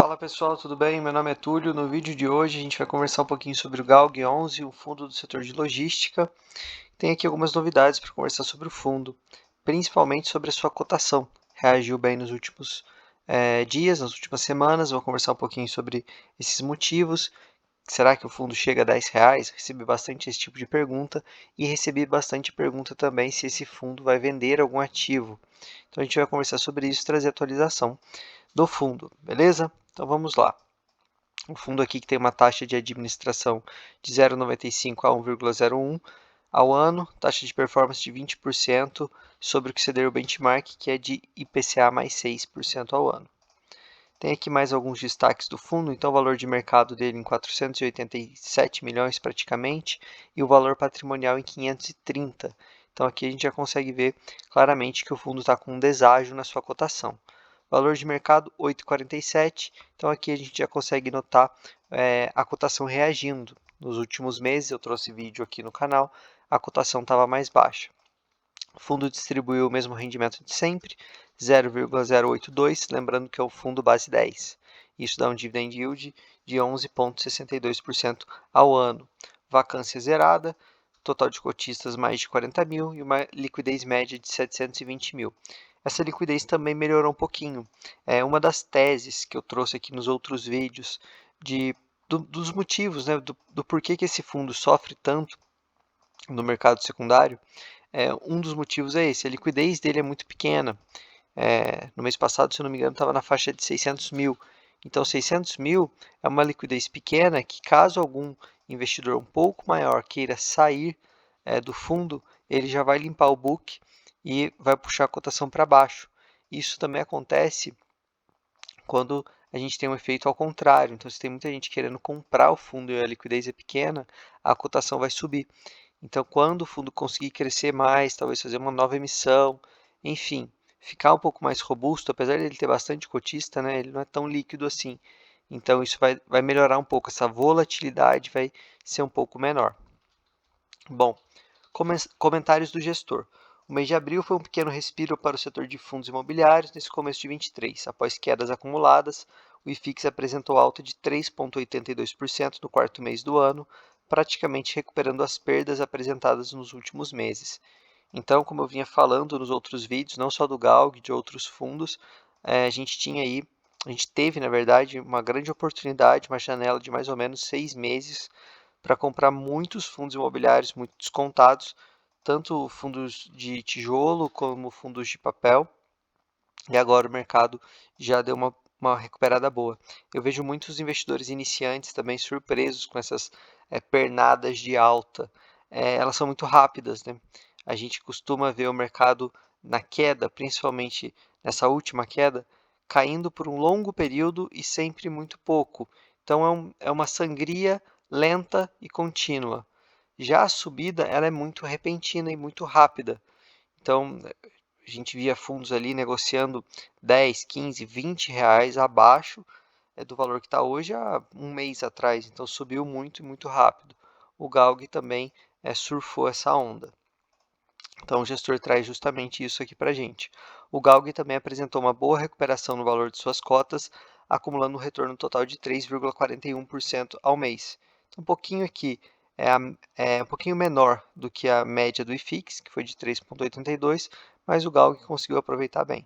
Fala pessoal, tudo bem? Meu nome é Túlio. No vídeo de hoje a gente vai conversar um pouquinho sobre o GALG 11, o fundo do setor de logística. Tem aqui algumas novidades para conversar sobre o fundo, principalmente sobre a sua cotação. Reagiu bem nos últimos dias, nas últimas semanas. Vou conversar um pouquinho sobre esses motivos. Será que o fundo chega a R$ 10? Recebi bastante esse tipo de pergunta e recebi bastante pergunta também se esse fundo vai vender algum ativo. Então a gente vai conversar sobre isso e trazer atualização do fundo, beleza? Então vamos lá. O fundo aqui que tem uma taxa de administração de 0,95 a 1,01 ao ano, taxa de performance de 20% sobre o que ceder o benchmark, que é de IPCA mais 6% ao ano. Tem aqui mais alguns destaques do fundo, então o valor de mercado dele em 487 milhões praticamente, e o valor patrimonial em 530. Então aqui a gente já consegue ver claramente que o fundo está com um deságio na sua cotação. Valor de mercado 8,47, então aqui a gente já consegue notar a cotação reagindo. Nos últimos meses, eu trouxe vídeo aqui no canal, a cotação estava mais baixa. O fundo distribuiu o mesmo rendimento de sempre, 0,082, lembrando que é o fundo base 10. Isso dá um dividend yield de 11,62% ao ano. Vacância zerada, total de cotistas mais de 40 mil e uma liquidez média de 720 mil. Essa liquidez também melhorou um pouquinho. É uma das teses que eu trouxe aqui nos outros vídeos dos motivos, né, do porquê que esse fundo sofre tanto no mercado secundário. Um dos motivos é esse, a liquidez dele é muito pequena. No mês passado, se eu não me engano, estava na faixa de 600 mil. Então, 600 mil é uma liquidez pequena que, caso algum investidor um pouco maior queira sair do fundo, ele já vai limpar o book e vai puxar a cotação para baixo. Isso também acontece quando a gente tem um efeito ao contrário. Então, se tem muita gente querendo comprar o fundo e a liquidez é pequena, a cotação vai subir. Então, quando o fundo conseguir crescer mais, talvez fazer uma nova emissão, enfim, ficar um pouco mais robusto, apesar de ele ter bastante cotista, né, ele não é tão líquido assim. Então, isso vai melhorar um pouco, essa volatilidade vai ser um pouco menor. Bom, comentários do gestor. O mês de abril foi um pequeno respiro para o setor de fundos imobiliários nesse começo de 23. Após quedas acumuladas, o IFIX apresentou alta de 3,82% no quarto mês do ano, praticamente recuperando as perdas apresentadas nos últimos meses. Então, como eu vinha falando nos outros vídeos, não só do GALG, de outros fundos, a gente teve, na verdade, uma grande oportunidade, uma janela de mais ou menos 6 meses para comprar muitos fundos imobiliários muito descontados, tanto fundos de tijolo como fundos de papel, e agora o mercado já deu uma recuperada boa. Eu vejo muitos investidores iniciantes também surpresos com essas pernadas de alta. Elas são muito rápidas, né? A gente costuma ver o mercado na queda, principalmente nessa última queda, caindo por um longo período e sempre muito pouco. Então é uma sangria lenta e contínua. Já a subida ela é muito repentina e muito rápida. Então a gente via fundos ali negociando 10, 15, 20 reais abaixo do valor que está hoje há um mês atrás. Então subiu muito e muito rápido. O Galg também surfou essa onda. Então o gestor traz justamente isso aqui para a gente. O Galg também apresentou uma boa recuperação no valor de suas cotas, acumulando um retorno total de 3,41% ao mês. Então, um pouquinho aqui é um pouquinho menor do que a média do IFIX, que foi de 3,82, mas o Galg conseguiu aproveitar bem.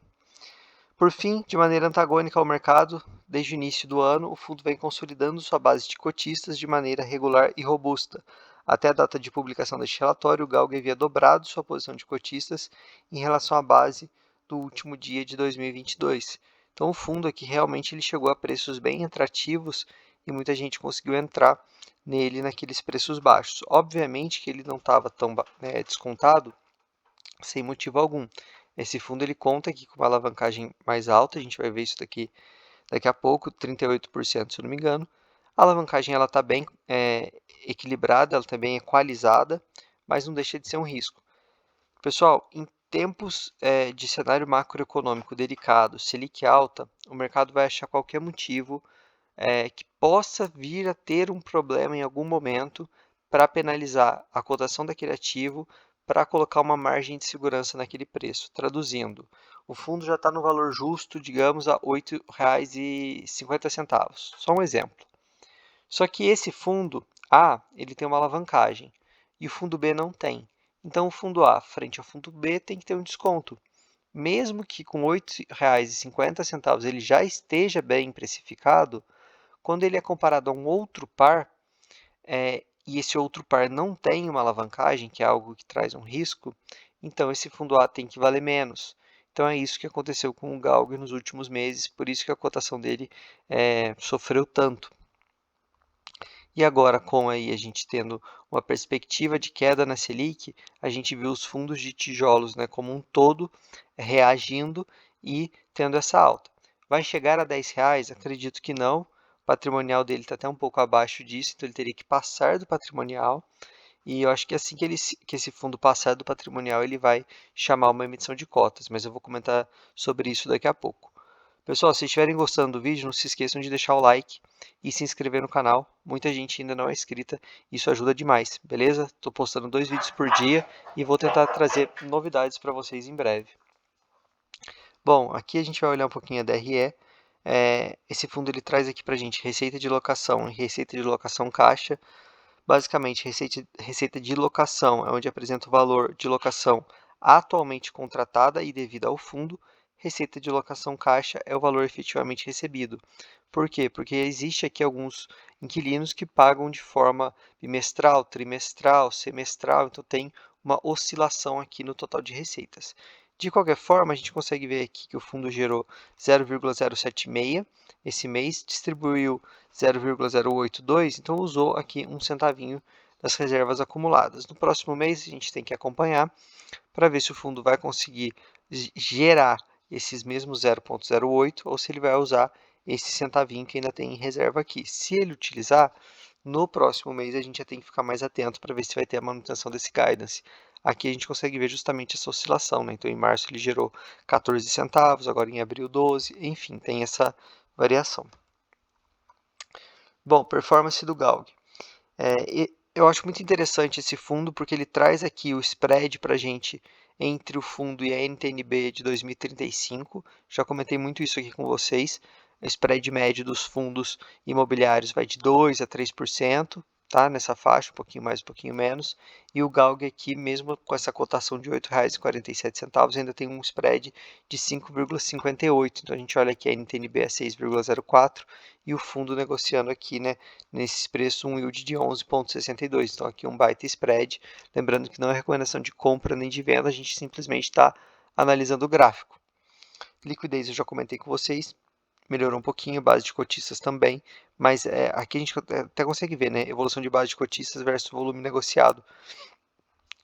Por fim, de maneira antagônica ao mercado, desde o início do ano, o fundo vem consolidando sua base de cotistas de maneira regular e robusta. Até a data de publicação deste relatório, o Galg havia dobrado sua posição de cotistas em relação à base do último dia de 2022. Então, o fundo aqui realmente ele chegou a preços bem atrativos e muita gente conseguiu entrar nele naqueles preços baixos. Obviamente que ele não estava tão descontado sem motivo algum. Esse fundo ele conta aqui com uma alavancagem mais alta, a gente vai ver isso daqui a pouco, 38%, se eu não me engano. A alavancagem ela está bem equilibrada, ela está bem equalizada, mas não deixa de ser um risco. Pessoal, em tempos de cenário macroeconômico delicado, Selic alta, o mercado vai achar qualquer motivo que possa vir a ter um problema em algum momento para penalizar a cotação daquele ativo, para colocar uma margem de segurança naquele preço. Traduzindo, o fundo já está no valor justo, digamos, a R$ 8,50. Só um exemplo. Só que esse fundo A, ele tem uma alavancagem e o fundo B não tem. Então, o fundo A, frente ao fundo B, tem que ter um desconto. Mesmo que com R$ 8,50 ele já esteja bem precificado, quando ele é comparado a um outro par, e esse outro par não tem uma alavancagem, que é algo que traz um risco, então esse fundo A tem que valer menos. Então é isso que aconteceu com o Galg nos últimos meses, por isso que a cotação dele sofreu tanto. E agora, com aí a gente tendo uma perspectiva de queda na Selic, a gente viu os fundos de tijolos, né, como um todo reagindo e tendo essa alta. Vai chegar a R$ 10? Acredito que não. O patrimonial dele está até um pouco abaixo disso, então ele teria que passar do patrimonial. E eu acho que assim que esse fundo passar do patrimonial, ele vai chamar uma emissão de cotas, mas eu vou comentar sobre isso daqui a pouco. Pessoal, se estiverem gostando do vídeo, não se esqueçam de deixar o like e se inscrever no canal. Muita gente ainda não é inscrita, isso ajuda demais, beleza? Estou postando 2 vídeos por dia e vou tentar trazer novidades para vocês em breve. Bom, aqui a gente vai olhar um pouquinho a DRE. Esse fundo ele traz aqui para a gente receita de locação e receita de locação caixa. Basicamente, receita de locação é onde apresenta o valor de locação atualmente contratada e devida ao fundo. Receita de locação caixa é o valor efetivamente recebido. Por quê? Porque existe aqui alguns inquilinos que pagam de forma bimestral, trimestral, semestral, então tem uma oscilação aqui no total de receitas. De qualquer forma, a gente consegue ver aqui que o fundo gerou 0,076 esse mês, distribuiu 0,082, então usou aqui um centavinho das reservas acumuladas. No próximo mês, a gente tem que acompanhar para ver se o fundo vai conseguir gerar esses mesmos 0,08 ou se ele vai usar esse centavinho que ainda tem em reserva aqui. Se ele utilizar, no próximo mês a gente já tem que ficar mais atento para ver se vai ter a manutenção desse guidance. Aqui a gente consegue ver justamente essa oscilação, né? Então em março ele gerou 14 centavos, agora em abril 12, enfim, tem essa variação. Bom, performance do Galg. Eu acho muito interessante esse fundo porque ele traz aqui o spread para a gente entre o fundo e a NTNB de 2035. Já comentei muito isso aqui com vocês. O spread médio dos fundos imobiliários vai de 2 a 3%, tá? Nessa faixa, um pouquinho mais, um pouquinho menos. E o Galg aqui, mesmo com essa cotação de R$ 8,47, ainda tem um spread de 5,58. Então a gente olha aqui a NTNB a 6,04 e o fundo negociando aqui, né, nesses preços um yield de 11,62. Então aqui um baita spread. Lembrando que não é recomendação de compra nem de venda, a gente simplesmente está analisando o gráfico. Liquidez eu já comentei com vocês, melhorou um pouquinho, base de cotistas também, mas aqui a gente até consegue ver, né, evolução de base de cotistas versus volume negociado.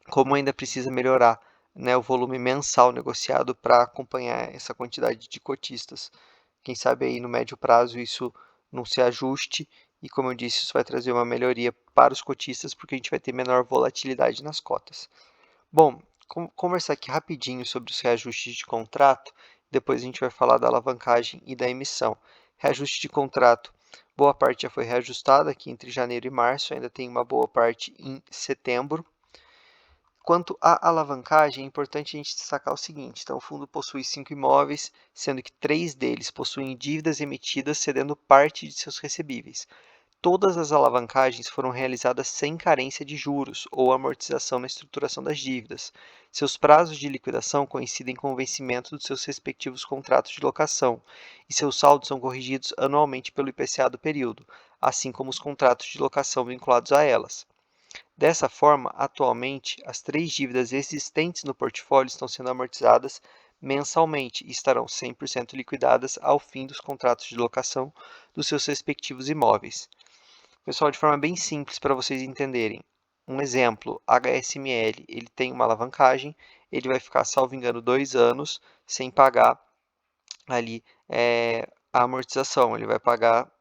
Como ainda precisa melhorar, né, o volume mensal negociado para acompanhar essa quantidade de cotistas. Quem sabe aí no médio prazo isso não se ajuste e, como eu disse, isso vai trazer uma melhoria para os cotistas porque a gente vai ter menor volatilidade nas cotas. Bom, conversar aqui rapidinho sobre os reajustes de contrato, depois a gente vai falar da alavancagem e da emissão. Reajuste de contrato, boa parte já foi reajustada aqui entre janeiro e março, ainda tem uma boa parte em setembro. Quanto à alavancagem, é importante a gente destacar o seguinte: então, o fundo possui 5 imóveis, sendo que 3 deles possuem dívidas emitidas cedendo parte de seus recebíveis. Todas as alavancagens foram realizadas sem carência de juros ou amortização na estruturação das dívidas. Seus prazos de liquidação coincidem com o vencimento dos seus respectivos contratos de locação, e seus saldos são corrigidos anualmente pelo IPCA do período, assim como os contratos de locação vinculados a elas. Dessa forma, atualmente, as 3 dívidas existentes no portfólio estão sendo amortizadas mensalmente e estarão 100% liquidadas ao fim dos contratos de locação dos seus respectivos imóveis. Pessoal, de forma bem simples para vocês entenderem, um exemplo, HSML, ele tem uma alavancagem, ele vai ficar, salvo engano, 2 anos sem pagar ali a amortização, ele vai pagar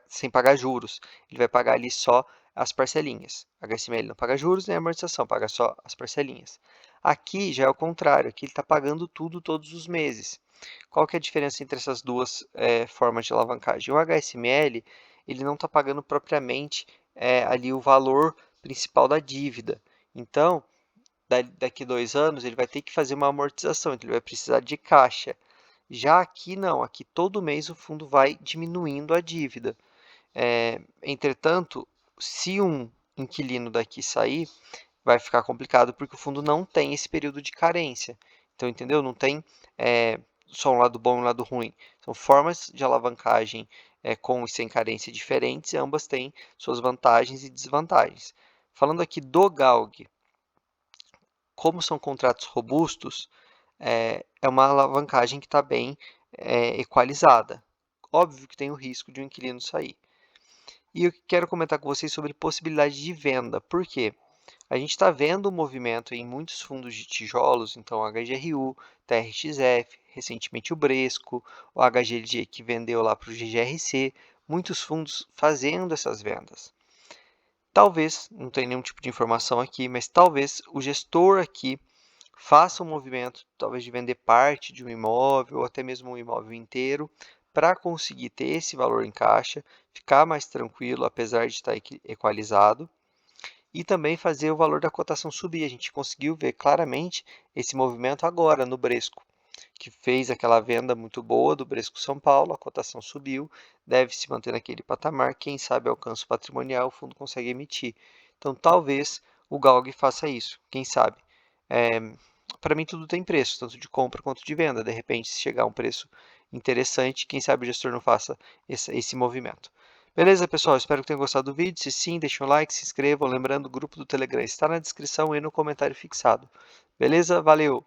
sem pagar juros. Ele vai pagar ali só as parcelinhas. HSML não paga juros nem amortização, paga só as parcelinhas. Aqui já é o contrário, aqui ele está pagando tudo todos os meses. Qual que é a diferença entre essas duas formas de alavancagem? O HSML ele não está pagando propriamente ali o valor principal da dívida. Então, daqui 2 anos, ele vai ter que fazer uma amortização, então ele vai precisar de caixa. Já aqui não, aqui todo mês o fundo vai diminuindo a dívida. Entretanto, se um inquilino daqui sair, vai ficar complicado porque o fundo não tem esse período de carência. Então, entendeu? Não tem só um lado bom e um lado ruim. São formas de alavancagem com e sem carência diferentes e ambas têm suas vantagens e desvantagens. Falando aqui do GALG, como são contratos robustos, é uma alavancagem que está bem equalizada. Óbvio que tem o risco de um inquilino sair. E eu quero comentar com vocês sobre possibilidade de venda. Por quê? A gente está vendo o movimento em muitos fundos de tijolos, então HGRU, TRXF, recentemente o Bresco, o HGLG que vendeu lá para o GGRC, muitos fundos fazendo essas vendas. Talvez, não tem nenhum tipo de informação aqui, mas talvez o gestor aqui faça um movimento, talvez de vender parte de um imóvel ou até mesmo um imóvel inteiro, para conseguir ter esse valor em caixa, ficar mais tranquilo, apesar de estar equalizado, e também fazer o valor da cotação subir. A gente conseguiu ver claramente esse movimento agora no Bresco, que fez aquela venda muito boa do Bresco São Paulo, a cotação subiu, deve se manter naquele patamar, quem sabe alcança o patrimonial, o fundo consegue emitir. Então talvez o GALG faça isso, quem sabe. Para mim tudo tem preço, tanto de compra quanto de venda. De repente, se chegar a um preço interessante, quem sabe o gestor não faça esse movimento. Beleza, pessoal? Espero que tenham gostado do vídeo. Se sim, deixem um like, se inscrevam. Lembrando, o grupo do Telegram está na descrição e no comentário fixado. Beleza? Valeu!